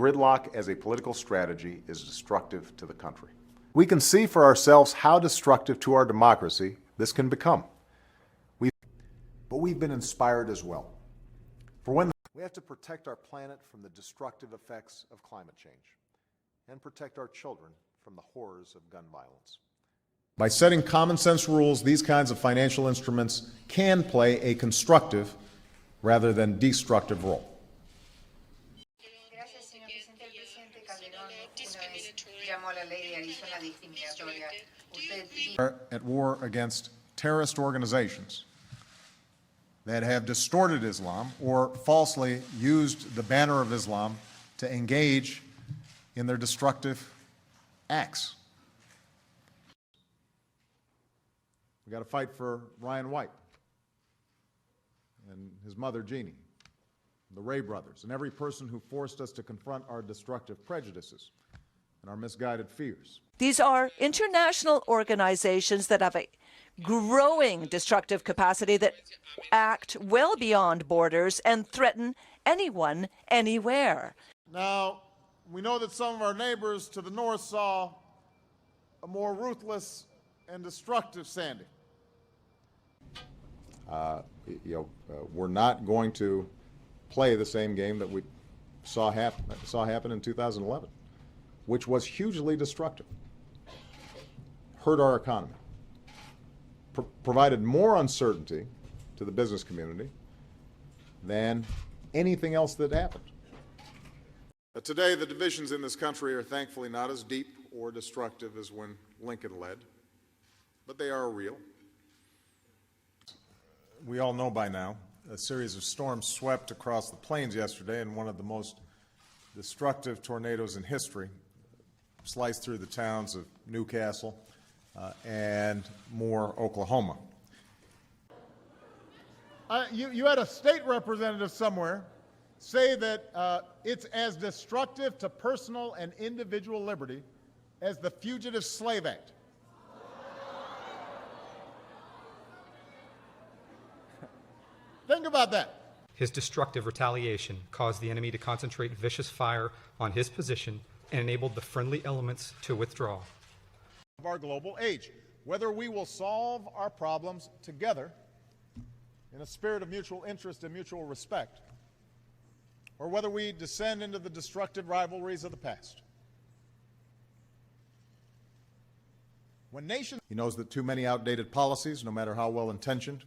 gridlock as a political strategy is destructive to the country. We can see for ourselves how destructive to our democracy this can become. But we've been inspired as well. We have to protect our planet from the destructive effects of climate change and protect our children from the horrors of gun violence. By setting common sense rules, these kinds of financial instruments can play a constructive rather than destructive role. Are at war against terrorist organizations that have distorted Islam or falsely used the banner of Islam to engage in their destructive acts. We got to fight for Ryan White and his mother Jeannie, the Ray brothers, and every person who forced us to confront our destructive prejudices and our misguided fears. These are international organizations that have a growing destructive capacity that act well beyond borders and threaten anyone, anywhere. Now, we know that some of our neighbors to the north saw a more ruthless and destructive Sandy. We're not going to play the same game that we saw happen in 2011, which was hugely destructive, hurt our economy, provided more uncertainty to the business community than anything else that happened. Today, the divisions in this country are thankfully not as deep or destructive as when Lincoln led, but they are real. We all know by now, a series of storms swept across the plains yesterday, and one of the most destructive tornadoes in history sliced through the towns of Newcastle and Moore, Oklahoma. You had a state representative somewhere say that it's as destructive to personal and individual liberty as the Fugitive Slave Act. Think about that. His destructive retaliation caused the enemy to concentrate vicious fire on his position and enabled the friendly elements to withdraw. Of our global age, whether we will solve our problems together in a spirit of mutual interest and mutual respect, or whether we descend into the destructive rivalries of the past. When nations... He knows that too many outdated policies, no matter how well-intentioned,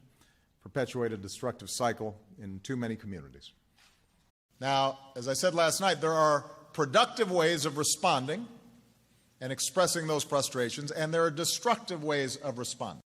perpetuate a destructive cycle in too many communities. Now, as I said last night, there are productive ways of responding and expressing those frustrations, and there are destructive ways of responding.